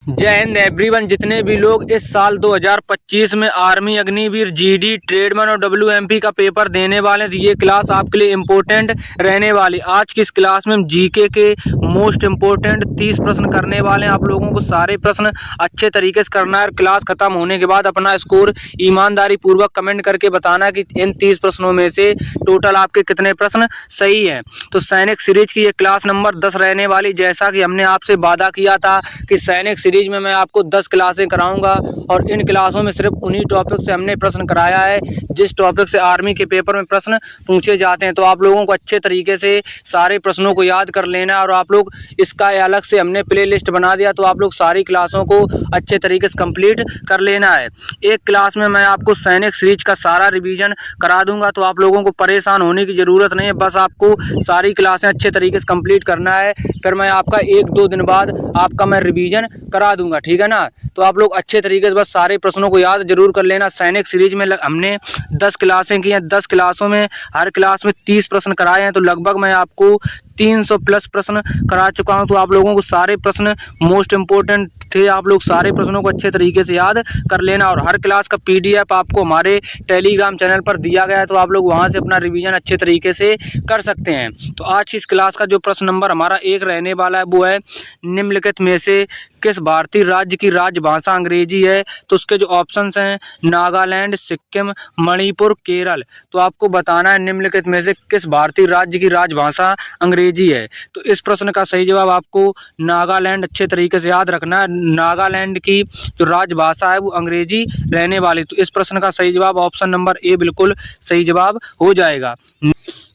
जय हिंद एवरीवन। जितने भी लोग इस साल 2025 में आर्मी, अग्निवीर, जीडी, ट्रेडमैन और डब्ल्यूएमपी का पेपर देने वाले हैं तो ये क्लास आपके लिए इम्पोर्टेंट रहने वाली। आज की इस क्लास में हम जीके के मोस्ट इम्पोर्टेंट 30 प्रश्न करने वाले हैं। आप लोगों को सारे प्रश्न अच्छे तरीके से करना है। क्लास खत्म होने के बाद अपना स्कोर ईमानदारी पूर्वक कमेंट करके बताना है कि इन 30 प्रश्नों में से टोटल आपके कितने प्रश्न सही हैं। तो सैनिक सीरीज की ये क्लास नंबर 10 रहने वाली। जैसा कि हमने आपसे वादा किया था कि सैनिक सीरीज में मैं आपको 10 क्लासें कराऊंगा और इन क्लासों में सिर्फ उन्हीं टॉपिक से हमने प्रश्न कराया है जिस टॉपिक से आर्मी के पेपर में प्रश्न पूछे जाते हैं। तो आप लोगों को अच्छे तरीके से सारे प्रश्नों को याद कर लेना है और आप लोग इसका अलग से हमने प्ले लिस्ट बना दिया तो आप लोग सारी क्लासों को अच्छे तरीके से कंप्लीट कर लेना है। एक क्लास में मैं आपको सैनिक सीरीज का सारा रिवीजन करा दूंगा तो आप लोगों को परेशान होने की ज़रूरत नहीं है। बस आपको सारी क्लासें अच्छे तरीके से कंप्लीट करना है, फिर मैं आपका 1-2 दिन बाद आपका मैं रिवीजन करा दूंगा, ठीक है ना। तो आप लोग अच्छे तरीके से बस सारे प्रश्नों को याद जरूर कर लेना। सैनिक सीरीज में हमने 10 क्लासें की हैं। 10 क्लासों में हर क्लास में 30 प्रश्न कराए हैं तो लगभग मैं आपको 300 प्लस प्रश्न करा चुका हूं। तो आप लोगों को सारे प्रश्न मोस्ट इंपोर्टेंट थे, आप लोग सारे प्रश्नों को अच्छे तरीके से याद कर लेना। और हर क्लास का पीडीएफ आपको हमारे टेलीग्राम चैनल पर दिया गया है तो आप लोग वहां से अपना रिवीजन अच्छे तरीके से कर सकते हैं। तो आज की इस क्लास का जो प्रश्न नंबर हमारा 1 रहने वाला है वो है निम्नलिखित में से किस भारतीय राज्य की राजभाषा अंग्रेजी है। तो उसके जो ऑप्शंस हैं नागालैंड, सिक्किम, मणिपुर, केरल। तो आपको बताना है निम्नलिखित में से किस भारतीय राज्य की राजभाषा अंग्रेजी है। तो इस प्रश्न का सही जवाब आपको नागालैंड अच्छे तरीके से याद रखना है। नागालैंड की जो राजभाषा है वो अंग्रेजी रहने वाली। तो इस प्रश्न का सही जवाब ऑप्शन नंबर ए बिल्कुल सही जवाब हो जाएगा।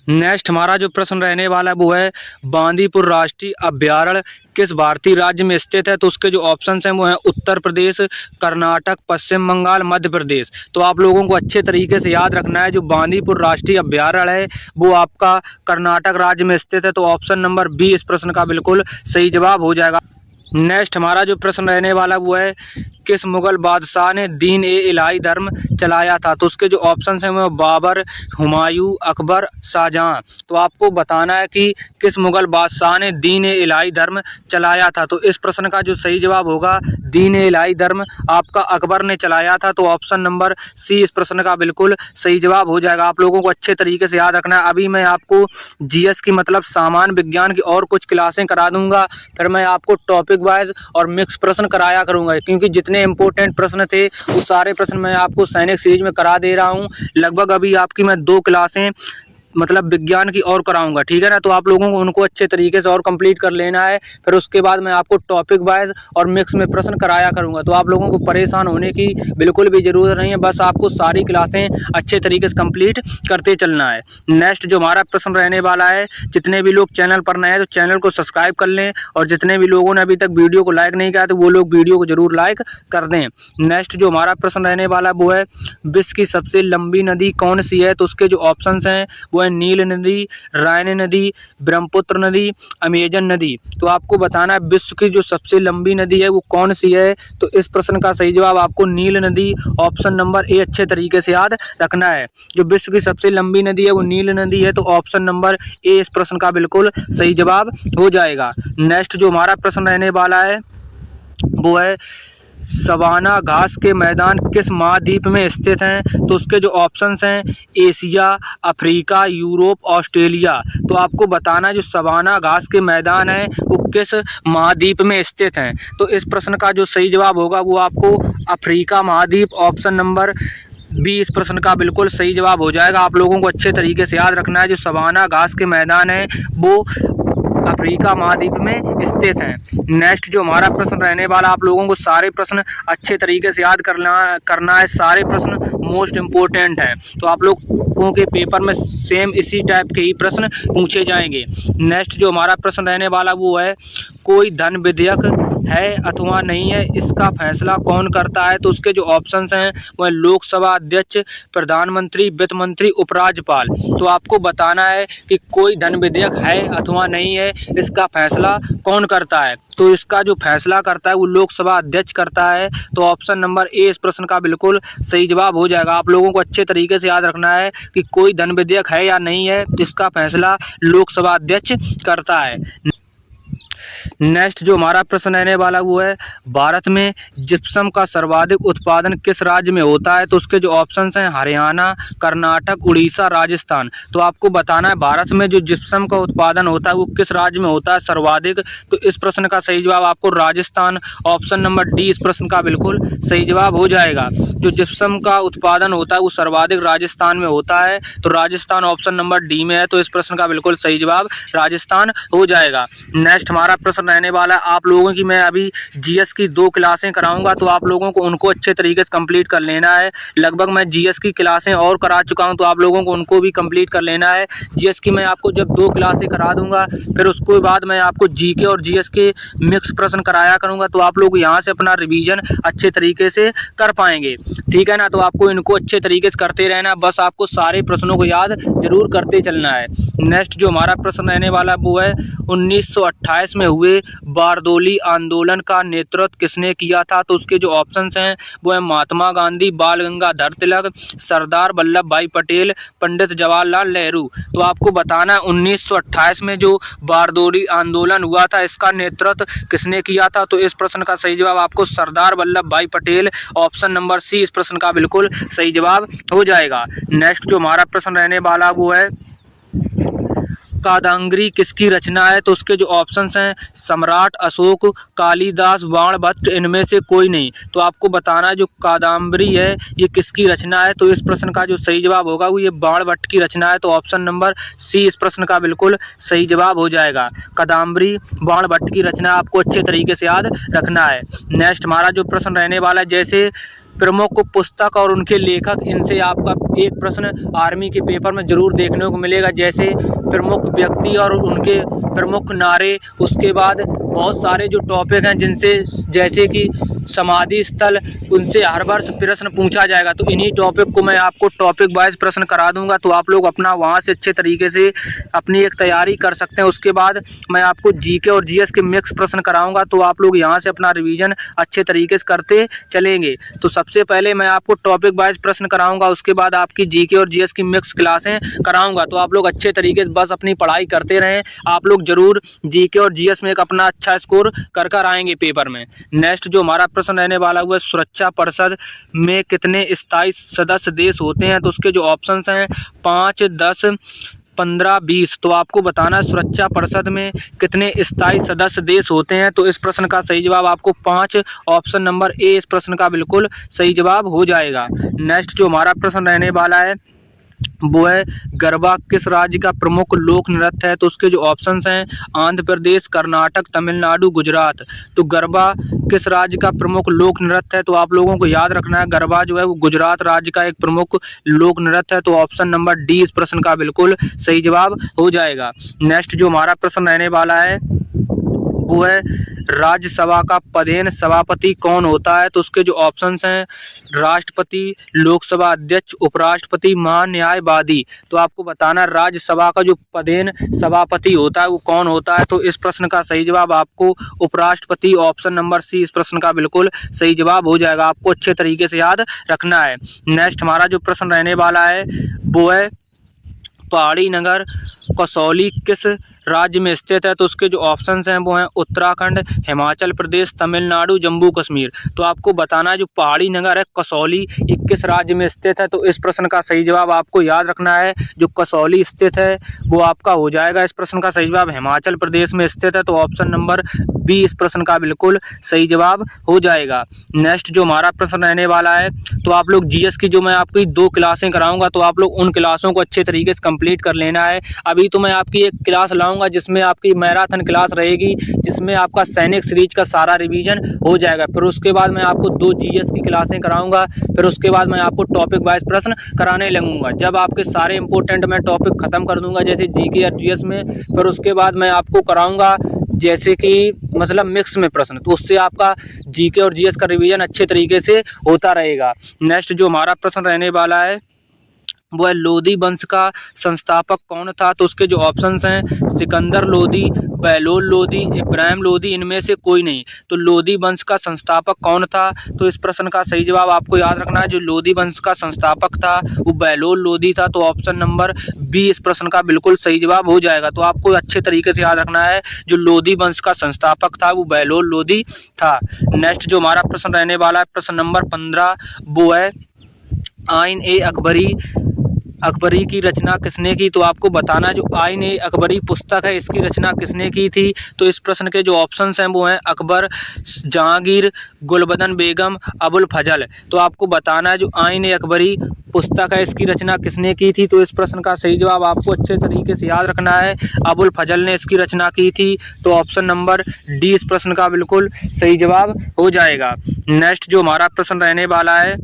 नेक्स्ट हमारा जो प्रश्न रहने वाला है वो है बांदीपुर राष्ट्रीय अभयारण्य किस भारतीय राज्य में स्थित है। तो उसके जो ऑप्शंस हैं वो हैं उत्तर प्रदेश, कर्नाटक, पश्चिम बंगाल, मध्य प्रदेश। तो आप लोगों को अच्छे तरीके से याद रखना है जो बांदीपुर राष्ट्रीय अभयारण्य है वो आपका कर्नाटक राज्य में स्थित है। तो ऑप्शन नंबर बी इस प्रश्न का बिल्कुल सही जवाब हो जाएगा। नेक्स्ट हमारा जो प्रश्न रहने वाला वो है किस मुगल बादशाह ने दीन ए इलाही धर्म चलाया था। तो उसके जो ऑप्शंस हैं वो बाबर, हुमायूं, अकबर, शाहजहां। तो आपको बताना है कि किस मुगल बादशाह ने दीन ए इलाही धर्म चलाया था। तो इस प्रश्न का जो सही जवाब होगा दीन ए इलाही धर्म आपका अकबर ने चलाया था। तो ऑप्शन नंबर सी इस प्रश्न का बिल्कुल सही जवाब हो जाएगा। आप लोगों को अच्छे तरीके से याद रखना है। अभी मैं आपको जीएस की मतलब सामान्य विज्ञान की और कुछ क्लासें करा दूंगा, फिर मैं आपको टॉपिक वाइज और मिक्स प्रश्न कराया करूंगा क्योंकि जितने इंपॉर्टेंट प्रश्न थे वो सारे प्रश्न मैं आपको सैनिक सीरीज में करा दे रहा हूं। लगभग अभी आपकी मैं 2 क्लासें मतलब विज्ञान की और कराऊंगा, ठीक है ना। तो आप लोगों को उनको अच्छे तरीके से और कंप्लीट कर लेना है, फिर उसके बाद मैं आपको टॉपिक वाइज और मिक्स में प्रश्न कराया करूंगा। तो आप लोगों को परेशान होने की बिल्कुल भी ज़रूरत नहीं है, बस आपको सारी क्लासें अच्छे तरीके से कंप्लीट करते चलना है। नेक्स्ट जो हमारा प्रश्न रहने वाला है, जितने भी लोग चैनल पर नए हैं तो चैनल को सब्सक्राइब कर लें और जितने भी लोगों ने अभी तक वीडियो को लाइक नहीं किया तो वो लोग वीडियो को जरूर लाइक कर दें। नेक्स्ट जो हमारा प्रश्न रहने वाला वो है विश्व की सबसे लंबी नदी कौन सी है। तो उसके जो ऑप्शन हैं वो नील नदी, राइन नदी, ब्रह्मपुत्र नदी, अमेजन नदी। तो आपको बताना है विश्व की जो सबसे लंबी नदी है वो कौन सी है। तो इस प्रश्न का सही जवाब आपको नील नदी ऑप्शन नंबर ए अच्छे तरीके से याद रखना है। जो विश्व की सबसे लंबी नदी है वो नील नदी है। तो ऑप्शन नंबर ए इस प्रश्न का बिल्कुल सही जवाब हो जाएगा। नेक्स्ट जो हमारा प्रश्न रहने वाला है वो है सवाना घास के मैदान किस महाद्वीप में स्थित हैं। तो उसके जो ऑप्शंस हैं एशिया, अफ्रीका, यूरोप, ऑस्ट्रेलिया। तो आपको बताना है जो सवाना घास के मैदान हैं वो किस महाद्वीप में स्थित हैं। तो इस प्रश्न का जो सही जवाब होगा वो आपको अफ्रीका महाद्वीप ऑप्शन नंबर बी इस प्रश्न का बिल्कुल सही जवाब हो जाएगा। आप लोगों को अच्छे तरीके से याद रखना है जो सवाना घास के मैदान हैं वो अफ्रीका महाद्वीप में स्थित हैं। नेक्स्ट जो हमारा प्रश्न रहने वाला, आप लोगों को सारे प्रश्न अच्छे तरीके से याद करना है। सारे प्रश्न मोस्ट इम्पोर्टेंट हैं तो आप लोगों के पेपर में सेम इसी टाइप के ही प्रश्न पूछे जाएंगे। नेक्स्ट जो हमारा प्रश्न रहने वाला वो है कोई धन विधेयक है अथवा नहीं है इसका फैसला कौन करता है। तो उसके जो ऑप्शंस हैं वह लोकसभा अध्यक्ष, प्रधानमंत्री, वित्त मंत्री, उपराज्यपाल। तो आपको बताना है कि कोई धन विधेयक है अथवा नहीं है इसका फैसला कौन करता है। तो इसका जो फैसला करता है वो लोकसभा अध्यक्ष करता है। तो ऑप्शन नंबर ए इस प्रश्न का बिल्कुल सही जवाब हो जाएगा। आप लोगों को अच्छे तरीके से याद रखना है कि कोई धन विधेयक है या नहीं है इसका फैसला लोकसभा अध्यक्ष करता है। नेक्स्ट जो हमारा प्रश्न रहने वाला वो है, भारत में जिप्सम का सर्वाधिक उत्पादन किस राज्य में होता है? तो उसके जो ऑप्शंस हैं हरियाणा, कर्नाटक, उड़ीसा, राजस्थान। तो आपको बताना है भारत में जो जिप्सम का उत्पादन होता है वो किस राज्य में होता है सर्वाधिक। तो इस प्रश्न का सही जवाब आपको राजस्थान, ऑप्शन नंबर डी इस प्रश्न का बिल्कुल सही जवाब हो जाएगा। जो जिप्सम का उत्पादन होता है वो सर्वाधिक राजस्थान में होता है, तो राजस्थान ऑप्शन नंबर डी में है, तो इस प्रश्न का बिल्कुल सही जवाब राजस्थान हो जाएगा। नेक्स्ट हमारा प्रश्न रहने वाला है, आप लोगों की मैं अभी जीएस की 2 क्लासें कराऊंगा, तो आप लोगों को उनको अच्छे तरीके से कंप्लीट कर लेना है। लगभग मैं जीएस की क्लासें और करा चुका हूं, तो आप लोगों को उनको भी कंप्लीट कर लेना है। जीएस की मैं आपको जब 2 क्लासें करा दूंगा, फिर उसके बाद मैं आपको जीके और जीएस के मिक्स प्रश्न कराया करूंगा, तो आप लोग यहाँ से अपना रिवीजन अच्छे तरीके से कर पाएंगे, ठीक है ना। तो आपको इनको अच्छे तरीके से करते रहना, बस आपको सारे प्रश्नों को याद जरूर करते चलना है। नेक्स्ट जो हमारा प्रश्न रहने वाला वो है, 1928 में हुए बारदोली आंदोलन का नेतृत्व किसने किया था? तो उसके जो ऑप्शंस हैं वो है महात्मा गांधी, बाल गंगाधर तिलक, सरदार वल्लभ भाई पटेल, पंडित जवाहरलाल नेहरू। तो आपको बताना है 1928 में जो बारदोली आंदोलन हुआ था इसका नेतृत्व किसने किया था? तो इस प्रश्न का सही जवाब आपको सरदार वल्लभ भाई पटेल, ऑप्शन नंबर सी इस प्रश्न का बिल्कुल सही जवाब हो जाएगा। नेक्स्ट जो हमारा प्रश्न रहने वाला वो है, कादंबरी किसकी रचना है? तो उसके जो ऑप्शंस हैं सम्राट अशोक, कालिदास, बाणभट्ट, इनमें से कोई नहीं। तो आपको बताना है जो कादंबरी है ये किसकी रचना है? तो इस प्रश्न का जो सही जवाब होगा वो ये बाणभट्ट की रचना है, तो ऑप्शन नंबर सी इस प्रश्न का बिल्कुल सही जवाब हो जाएगा। कादंबरी बाणभट्ट की रचना आपको अच्छे तरीके से याद रखना है। नेक्स्ट हमारा जो प्रश्न रहने वाला है, जैसे प्रमुख पुस्तक और उनके लेखक, इनसे आपका एक प्रश्न आर्मी के पेपर में जरूर देखने को मिलेगा। जैसे प्रमुख व्यक्ति और उनके प्रमुख नारे, उसके बाद बहुत सारे जो टॉपिक हैं जिनसे, जैसे कि समाधि स्थल, उनसे हर वर्ष प्रश्न पूछा जाएगा। तो इन्हीं टॉपिक को मैं आपको टॉपिक वाइज प्रश्न करा दूंगा, तो आप लोग अपना वहां से अच्छे तरीके से अपनी एक तैयारी कर सकते हैं। उसके बाद मैं आपको जीके और जीएस के मिक्स प्रश्न कराऊंगा, तो आप लोग यहां से अपना रिवीजन अच्छे तरीके से करते चलेंगे। तो सबसे पहले मैं आपको टॉपिक वाइज प्रश्न कराऊंगा, उसके बाद आपकी जीके और जीएस की मिक्स क्लासें कराऊंगा। तो आप लोग अच्छे तरीके से बस अपनी पढ़ाई करते रहें, आप लोग जरूर जीके और जीएस में एक अपना अच्छा स्कोर कर आएंगे पेपर में। नेक्स्ट जो हमारा प्रश्न रहने वाला हुआ, सुरक्षा परिषद में कितने स्थायी सदस्य देश होते हैं? तो उसके जो ऑप्शंस हैं 5, 10, 15, 20। तो आपको बताना है सुरक्षा परिषद में कितने स्थायी सदस्य देश होते हैं? तो इस प्रश्न का सही जवाब आपको 5, ऑप्शन नंबर ए इस प्रश्न का बिल्कुल सही जवाब हो जाएगा। नेक्स्ट जो हमारा प्रश्न रहने वाला है वो है, गरबा किस राज्य का प्रमुख लोक नृत्य है? तो उसके जो ऑप्शंस हैं आंध्र प्रदेश, कर्नाटक, तमिलनाडु, गुजरात। तो गरबा किस राज्य का प्रमुख लोक नृत्य है? तो आप लोगों को याद रखना है गरबा जो है वो गुजरात राज्य का एक प्रमुख लोक नृत्य है, तो ऑप्शन नंबर डी इस प्रश्न का बिल्कुल सही जवाब हो जाएगा। नेक्स्ट जो हमारा प्रश्न रहने वाला है वो है, राज्यसभा का पदेन सभापति कौन होता है? तो उसके जो ऑप्शंस हैं राष्ट्रपति, लोकसभा अध्यक्ष, उपराष्ट्रपति, महान्यायवादी। तो आपको बताना राज्यसभा का जो पदेन सभापति होता है वो कौन होता है? तो इस प्रश्न का सही जवाब आपको उपराष्ट्रपति, ऑप्शन नंबर सी इस प्रश्न का बिल्कुल सही जवाब हो जाएगा। आपको अच्छे तरीके से याद रखना है। नेक्स्ट हमारा जो प्रश्न रहने वाला है वो है, पहाड़ी नगर कसौली किस राज्य में स्थित है? तो उसके जो ऑप्शंस हैं वो हैं उत्तराखंड, हिमाचल प्रदेश, तमिलनाडु, जम्मू कश्मीर। तो आपको बताना है जो पहाड़ी नगर है कसौली ये किस राज्य में स्थित है? तो इस प्रश्न का सही जवाब आपको याद रखना है, जो कसौली स्थित है वो आपका हो जाएगा। इस प्रश्न का सही जवाब हिमाचल प्रदेश में स्थित है, तो ऑप्शन नंबर बी इस प्रश्न का बिल्कुल सही जवाब हो जाएगा। नेक्स्ट जो हमारा प्रश्न रहने वाला है, तो आप लोग जीएस की जो मैं आपकी 2 क्लासें कराऊंगा, तो आप लोग उन क्लासों को अच्छे तरीके से कंप्लीट कर लेना है। अभी तो मैं आपकी एक क्लास लाऊंगा जिसमें आपकी मैराथन क्लास रहेगी, जिसमें आपका सैनिक सीरीज का सारा रिवीजन हो जाएगा। फिर उसके बाद मैं आपको 2 जीएस की क्लासें कराऊंगा, फिर उसके बाद मैं आपको टॉपिक वाइज प्रश्न कराने लगूंगा। जब आपके सारे इंपॉर्टेंट मैं टॉपिक खत्म कर दूंगा जैसे जीके और जीएस में, फिर उसके बाद मैं आपको कराऊंगा जैसे कि मतलब मिक्स में प्रश्न, तो उससे आपका जीके और जीएस का रिवीजन अच्छे तरीके से होता रहेगा। नेक्स्ट जो हमारा प्रश्न रहने वाला है वो है लोदी वंश का संस्थापक कौन था? तो उसके जो ऑप्शंस हैं सिकंदर लोदी, बहलोल लोदी, इब्राहिम लोदी, इनमें से कोई नहीं। तो लोदी वंश का संस्थापक कौन था? तो इस प्रश्न का सही जवाब आपको याद रखना है, जो लोदी वंश का संस्थापक था वो बहलोल लोदी था। तो ऑप्शन नंबर बी इस प्रश्न का बिल्कुल सही जवाब हो जाएगा। तो आपको अच्छे तरीके से याद रखना है, जो लोदी वंश का संस्थापक था वो बहलोल लोदी था। नेक्स्ट जो हमारा प्रश्न रहने वाला है प्रश्न नंबर 15, वो है आइन ए अकबरी की रचना किसने की? तो आपको बताना जो आइन ए अकबरी पुस्तक है इसकी रचना किसने की थी? तो इस प्रश्न के जो ऑप्शंस हैं वो हैं अकबर, जहांगीर, गुलबदन बेगम, अबुल फजल। तो आपको बताना है जो आइन ए अकबरी पुस्तक है इसकी रचना किसने की थी? तो इस प्रश्न का सही जवाब आपको अच्छे तरीके से याद रखना है, अबुल फजल ने इसकी रचना की थी। तो ऑप्शन नंबर डी इस प्रश्न का बिल्कुल सही जवाब हो जाएगा। नेक्स्ट जो हमारा प्रश्न रहने वाला है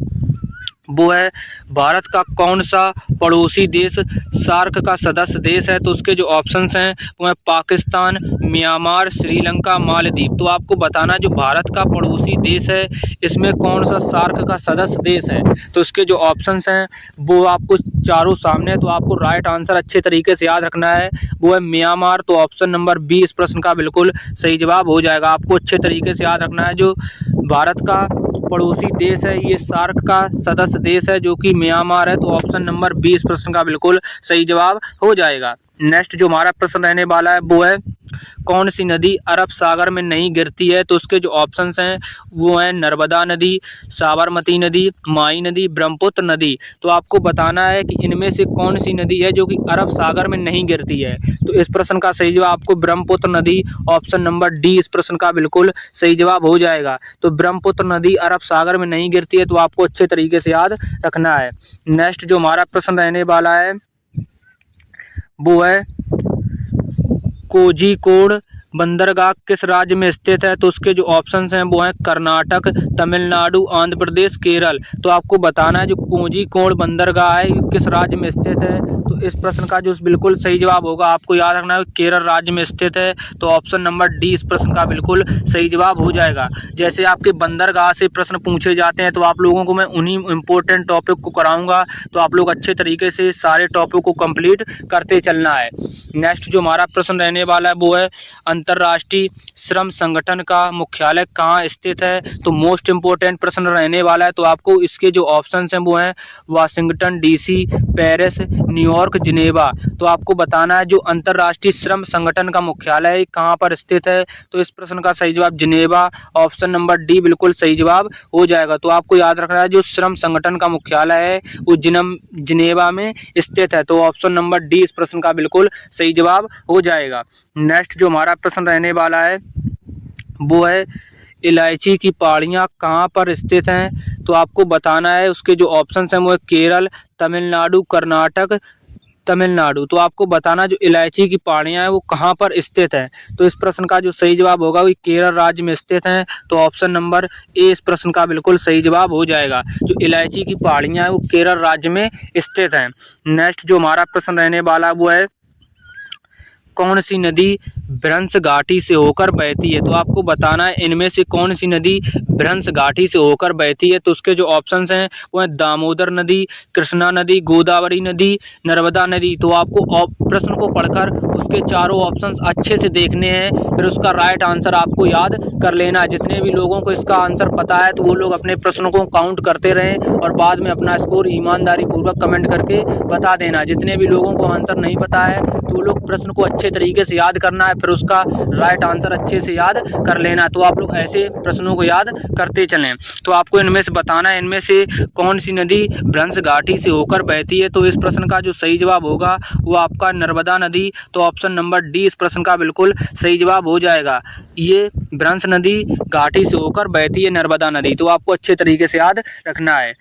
वो है भारत का कौन सा पड़ोसी देश सार्क का सदस्य देश है? तो उसके जो ऑप्शंस हैं वो है पाकिस्तान, म्यांमार, श्रीलंका, मालदीव। तो आपको बताना जो भारत का पड़ोसी देश है इसमें कौन सा सार्क का सदस्य देश है? तो उसके जो ऑप्शंस हैं वो आपको चारों सामने, तो आपको राइट आंसर अच्छे तरीके से याद रखना है, वो है म्यांमार। तो ऑप्शन नंबर बी इस प्रश्न का बिल्कुल सही जवाब हो जाएगा। आपको अच्छे तरीके से याद रखना है, जो भारत का पड़ोसी देश है ये सार्क का सदस्य देश है जो कि म्यांमार है। तो ऑप्शन नंबर बी इस प्रश्न का बिल्कुल सही जवाब हो जाएगा। नेक्स्ट जो हमारा प्रश्न रहने वाला है वो है कौन सी नदी अरब सागर में नहीं गिरती है? तो उसके जो ऑप्शंस हैं वो हैं नर्मदा नदी, साबरमती नदी, माई नदी, ब्रह्मपुत्र नदी। तो आपको बताना है कि इनमें से कौन सी नदी है जो कि अरब सागर में नहीं गिरती है। तो इस प्रश्न का सही जवाब आपको ब्रह्मपुत्र नदी, ऑप्शन नंबर डी इस प्रश्न का बिल्कुल सही जवाब हो जाएगा। तो ब्रह्मपुत्र नदी अरब सागर में नहीं गिरती है, तो आपको अच्छे तरीके से याद रखना है। नेक्स्ट जो हमारा प्रश्न रहने वाला है वो है कोझिकोड बंदरगाह किस राज्य में स्थित है? तो उसके जो ऑप्शंस हैं वो हैं कर्नाटक, तमिलनाडु, आंध्र प्रदेश, केरल। तो आपको बताना है जो कोझिकोड बंदरगाह है ये किस राज्य में स्थित है? तो इस प्रश्न का जो बिल्कुल सही जवाब होगा आपको याद रखना है केरल राज्य में स्थित है। तो ऑप्शन नंबर डी इस प्रश्न का बिल्कुल सही जवाब हो जाएगा। जैसे आपके बंदरगाह से प्रश्न पूछे जाते हैं तो आप लोगों को मैं उन्हीं इंपॉर्टेंट टॉपिक को कराऊंगा, तो आप लोग अच्छे तरीके से सारे टॉपिक को कंप्लीट करते चलना है। नेक्स्ट जो हमारा प्रश्न रहने वाला है वो है अंतर्राष्ट्रीय श्रम संगठन का मुख्यालय कहाँ स्थित है? तो मोस्ट इम्पोर्टेंट प्रश्न रहने वाला है। तो आपको इसके जो ऑप्शंस हैं वो हैं Washington DC, Paris, New York, Geneva. तो आपको बताना है जो अंतर्राष्ट्रीय श्रम संगठन का मुख्यालय कहाँ पर स्थित है? तो इस प्रश्न का सही जवाब जिनेवा, ऑप्शन नंबर डी बिल्कुल सही जवाब हो जाएगा। तो आपको याद रखना है जो श्रम संगठन का मुख्यालय है वो जिनेवा में स्थित है। तो ऑप्शन नंबर डी इस प्रश्न का बिल्कुल सही जवाब हो जाएगा। नेक्स्ट जो हमारा प्रश्न रहने वाला है वो है इलायची की पहाड़ियाँ कहाँ पर स्थित हैं? तो आपको बताना है उसके जो ऑप्शंस हैं वो है केरल, तमिलनाडु, कर्नाटक, तमिलनाडु। तो आपको बताना जो इलायची की पहाड़ियाँ हैं वो कहाँ पर स्थित हैं? तो इस प्रश्न का जो सही जवाब होगा वो केरल राज्य में स्थित हैं। तो ऑप्शन नंबर ए इस प्रश्न का बिल्कुल सही जवाब हो जाएगा। जो इलायची की पहाड़ियाँ हैं वो केरल राज्य में स्थित हैं। नेक्स्ट जो हमारा प्रश्न रहने वाला वो है कौन सी नदी भ्रंश घाटी से होकर बहती है? तो आपको बताना है इनमें से कौन सी नदी भ्रंश घाटी से होकर बहती है। तो उसके जो ऑप्शंस हैं वो हैं दामोदर नदी, कृष्णा नदी, गोदावरी नदी, नर्मदा नदी। तो आपको प्रश्न को पढ़कर उसके चारों ऑप्शंस अच्छे से देखने हैं, फिर उसका राइट आंसर आपको याद कर लेना है। जितने भी लोगों को इसका आंसर पता है तो वो लोग अपने प्रश्नों को काउंट करते रहें और बाद में अपना स्कोर ईमानदारी पूर्वक कमेंट करके बता देना। जितने भी लोगों को आंसर नहीं पता है तो वो लोग प्रश्न को अच्छे तरीके से याद करना है, फिर उसका राइट आंसर अच्छे से याद कर लेना। तो आप लोग ऐसे प्रश्नों को याद करते चलें। तो आपको इनमें से बताना है इनमें से कौन सी नदी भ्रंश घाटी से होकर बहती है। तो इस प्रश्न का जो सही जवाब होगा वो आपका नर्मदा नदी। तो ऑप्शन नंबर डी इस प्रश्न का बिल्कुल सही जवाब हो जाएगा। ये भ्रंश नदी घाटी से होकर बहती है, नर्मदा नदी। तो आपको अच्छे तरीके से याद रखना है।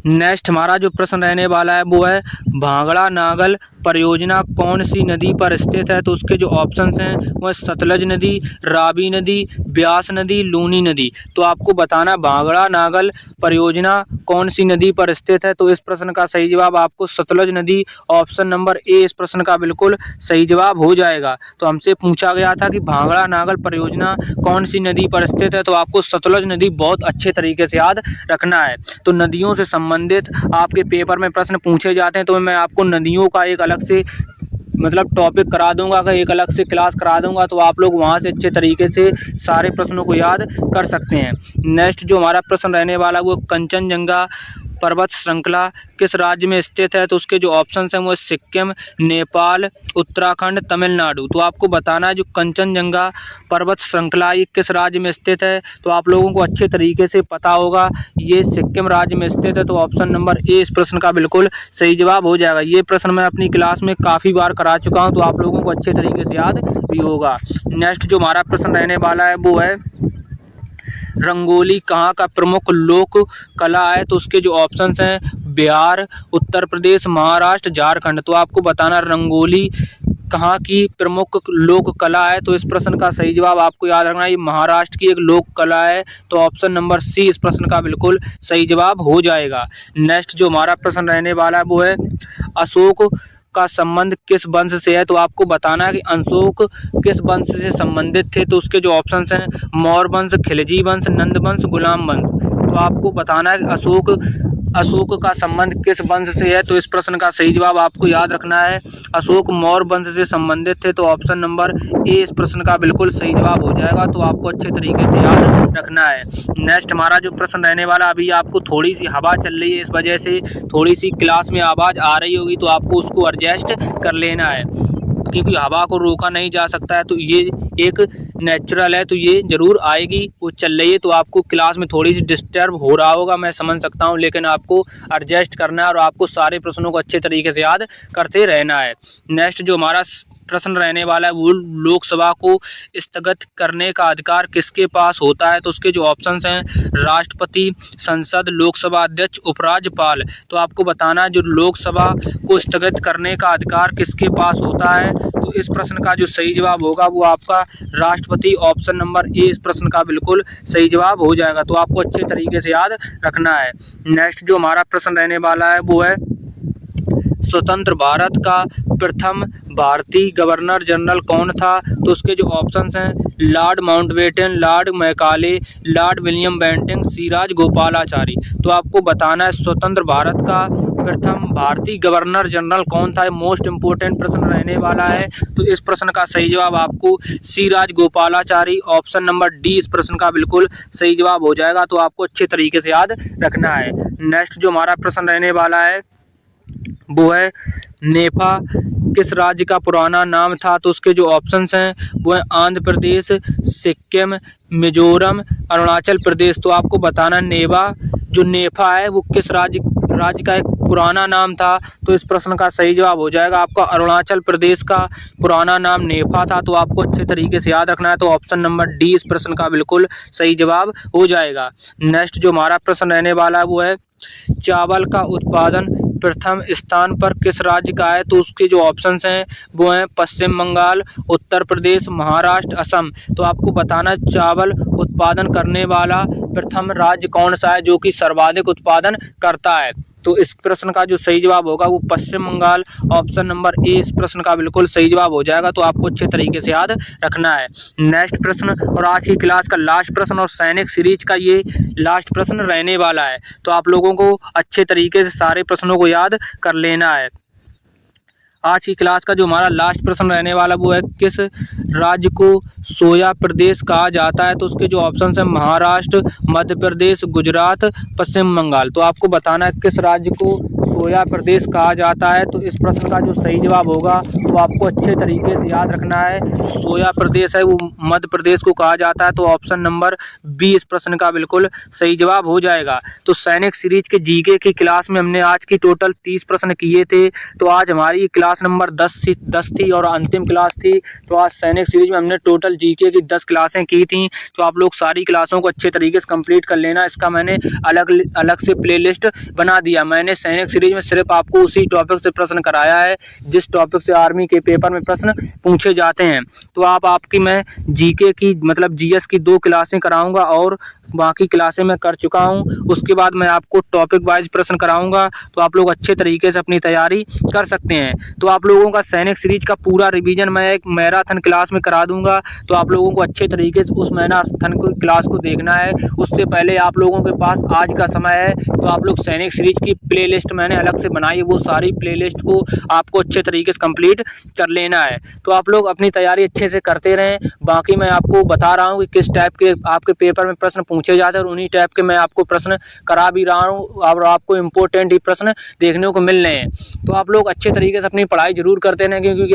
नेक्स्ट हमारा जो प्रश्न रहने वाला है वो है भांगड़ा नागल परियोजना कौन सी नदी पर स्थित है? तो उसके जो ऑप्शंस हैं वो सतलज नदी, रावी नदी, ब्यास नदी, लूनी नदी। तो आपको बताना भांगड़ा नागल परियोजना कौन सी नदी पर स्थित है। तो इस प्रश्न का सही जवाब आपको सतलज नदी, ऑप्शन नंबर ए इस प्रश्न का बिल्कुल सही जवाब हो जाएगा। तो हमसे पूछा गया था कि भांगड़ा नागल परियोजना कौन सी नदी पर स्थित है, तो आपको सतलज नदी बहुत अच्छे तरीके से याद रखना है। तो नदियों से संबंधित संबंधित आपके पेपर में प्रश्न पूछे जाते हैं, तो मैं आपको नदियों का एक अलग से मतलब टॉपिक करा दूंगा, का एक अलग से क्लास करा दूंगा, तो आप लोग वहां से अच्छे तरीके से सारे प्रश्नों को याद कर सकते हैं। नेक्स्ट जो हमारा प्रश्न रहने वाला वो कंचनजंगा पर्वत श्रृंखला किस राज्य में स्थित है, तो उसके जो ऑप्शंस हैं वो सिक्किम, नेपाल, उत्तराखंड, तमिलनाडु। तो आपको बताना है जो कंचनजंगा पर्वत श्रृंखला ये किस राज्य में स्थित है, तो आप लोगों को अच्छे तरीके से पता होगा ये सिक्किम राज्य में स्थित है, तो ऑप्शन नंबर ए इस प्रश्न का बिल्कुल सही जवाब हो जाएगा। ये प्रश्न मैं अपनी क्लास में काफ़ी बार करा चुका हूँ, तो आप लोगों को अच्छे तरीके से याद भी होगा। नेक्स्ट जो हमारा प्रश्न रहने वाला है वो है रंगोली कहाँ का प्रमुख लोक कला है, तो उसके जो ऑप्शंस हैं बिहार, उत्तर प्रदेश, महाराष्ट्र, झारखंड। तो आपको बताना रंगोली कहाँ की प्रमुख लोक कला है, तो इस प्रश्न का सही जवाब आपको याद रखना है ये महाराष्ट्र की एक लोक कला है, तो ऑप्शन नंबर सी इस प्रश्न का बिल्कुल सही जवाब हो जाएगा। नेक्स्ट जो हमारा प्रश्न रहने वाला है वो है अशोक का संबंध किस वंश से है, तो आपको बताना है कि अशोक किस वंश से संबंधित थे, तो उसके जो ऑप्शंस हैं मौर्य वंश, खिलजी वंश, नंद वंश, गुलाम वंश। तो आपको बताना है कि अशोक का संबंध किस वंश से है, तो इस प्रश्न का सही जवाब आपको याद रखना है अशोक मौर्य वंश से संबंधित थे, तो ऑप्शन नंबर ए इस प्रश्न का बिल्कुल सही जवाब हो जाएगा, तो आपको अच्छे तरीके से याद रखना है। नेक्स्ट हमारा जो प्रश्न रहने वाला, अभी आपको थोड़ी सी हवा चल रही है, इस वजह से थोड़ी सी क्लास में आवाज़ आ रही होगी, तो आपको उसको एडजस्ट कर लेना है, क्योंकि हवा को रोका नहीं जा सकता है, तो ये एक नेचुरल है, तो ये ज़रूर आएगी। वो चल रही है तो आपको क्लास में थोड़ी सी डिस्टर्ब हो रहा होगा, मैं समझ सकता हूँ, लेकिन आपको एडजस्ट करना है और आपको सारे प्रश्नों को अच्छे तरीके से याद करते रहना है। नेक्स्ट जो हमारा प्रश्न रहने वाला है वो लोकसभा को स्थगित करने का अधिकार किसके पास होता है, तो उसके जो ऑप्शंस हैं राष्ट्रपति, संसद, लोकसभा अध्यक्ष, उपराज्यपाल। तो आपको बताना है जो लोकसभा को स्थगित करने का अधिकार किसके पास होता है, तो इस प्रश्न का जो सही जवाब होगा वो आपका राष्ट्रपति, ऑप्शन नंबर ए इस प्रश्न का बिल्कुल सही जवाब हो जाएगा, तो आपको अच्छे तरीके से याद रखना है। नेक्स्ट जो हमारा प्रश्न रहने वाला है वो है स्वतंत्र भारत का प्रथम भारतीय गवर्नर जनरल कौन था, तो उसके जो ऑप्शंस हैं Lord Mountbatten, Lord Macaulay, Lord William Bentinck, C Rajagopalachari. तो आपको बताना है स्वतंत्र भारत का प्रथम भारतीय गवर्नर जनरल कौन था, मोस्ट इम्पोर्टेंट प्रश्न रहने वाला है, तो इस प्रश्न का सही जवाब आपको सी राजगोपालाचारी, ऑप्शन नंबर डी इस प्रश्न का बिल्कुल सही जवाब हो जाएगा, तो आपको अच्छे तरीके से याद रखना है। नेक्स्ट जो हमारा प्रश्न रहने वाला है वो है नेफा किस राज्य का पुराना नाम था, तो उसके जो ऑप्शंस हैं वो है आंध्र प्रदेश, सिक्किम, मिजोरम, अरुणाचल प्रदेश। तो आपको बताना जो नेफा है वो किस राज्य का एक पुराना नाम था, तो इस प्रश्न का सही जवाब हो जाएगा आपका अरुणाचल प्रदेश का पुराना नाम नेफा था, तो आपको अच्छे तरीके से याद रखना है, तो ऑप्शन नंबर डी इस प्रश्न का बिल्कुल सही जवाब हो जाएगा। नेक्स्ट जो हमारा प्रश्न रहने वाला है वो है चावल का उत्पादन प्रथम स्थान पर किस राज्य का है, तो उसके जो ऑप्शंस हैं वो हैं पश्चिम बंगाल, उत्तर प्रदेश, महाराष्ट्र, असम। तो आपको बताना चावल उत्पादन करने वाला प्रथम राज्य कौन सा है जो कि सर्वाधिक उत्पादन करता है, तो इस प्रश्न का जो सही जवाब होगा वो पश्चिम बंगाल, ऑप्शन नंबर ए इस प्रश्न का बिल्कुल सही जवाब हो जाएगा, तो आपको अच्छे तरीके से याद रखना है। नेक्स्ट प्रश्न और आज की क्लास का लास्ट प्रश्न और सैनिक सीरीज का ये लास्ट प्रश्न रहने वाला है, तो आप लोगों को अच्छे तरीके से सारे प्रश्नों को याद कर लेना है। आज की क्लास का जो हमारा लास्ट प्रश्न रहने वाला वो है किस राज्य को सोया प्रदेश कहा जाता है, तो उसके जो ऑप्शंस हैं महाराष्ट्र, मध्य प्रदेश, गुजरात, पश्चिम बंगाल। तो आपको बताना है किस राज्य को सोया प्रदेश कहा जाता है, तो इस प्रश्न का जो सही जवाब होगा वो आपको अच्छे तरीके से याद रखना है। सोया प्रदेश है वो मध्य प्रदेश को कहा जाता है, तो ऑप्शन नंबर बी इस प्रश्न का बिल्कुल सही जवाब हो जाएगा। तो सैनिक सीरीज के जीके की क्लास में हमने आज की टोटल 30 प्रश्न किए थे, तो आज हमारी क्लास नंबर 10 थी और अंतिम क्लास थी, तो आज सैनिक सीरीज में हमने टोटल जीके की 10 क्लासें की थी, तो आप लोग सारी क्लासों को अच्छे तरीके से कंप्लीट कर लेना। इसका मैंने अलग से प्लेलिस्ट बना दिया। मैंने सैनिक सीरीज में सिर्फ आपको उसी टॉपिक से प्रश्न कराया है जिस टॉपिक से आर्मी के पेपर में प्रश्न पूछे जाते हैं। तो आपकी मैं जीके की मतलब जीएस की 2 क्लासें कराऊंगा और बाकी क्लासें मैं कर चुका हूँ। उसके बाद मैं आपको टॉपिक वाइज प्रश्न कराऊंगा, तो आप लोग अच्छे तरीके से अपनी तैयारी कर सकते हैं। तो आप लोगों का सैनिक सीरीज का पूरा रिवीजन मैं एक मैराथन क्लास में करा दूंगा, तो आप लोगों को अच्छे तरीके से उस मैराथन क्लास को देखना है। उससे पहले आप लोगों के पास आज का समय है, तो आप लोग सैनिक सीरीज की प्लेलिस्ट मैंने अलग से बनाई है, वो सारी प्लेलिस्ट को आपको अच्छे तरीके से कंप्लीट कर लेना है। तो आप लोग अपनी तैयारी अच्छे से करते रहें। बाकी मैं आपको बता रहा हूँ कि किस टाइप के आपके पेपर में प्रश्न पूछे जाते हैं, और उन्हीं टाइप के मैं आपको प्रश्न करा भी रहा हूँ, और आपको इम्पोर्टेंट ही प्रश्न देखने को मिल रहे हैं। तो आप लोग अच्छे तरीके से अपनी पढ़ाई जरूर करते रहें, क्योंकि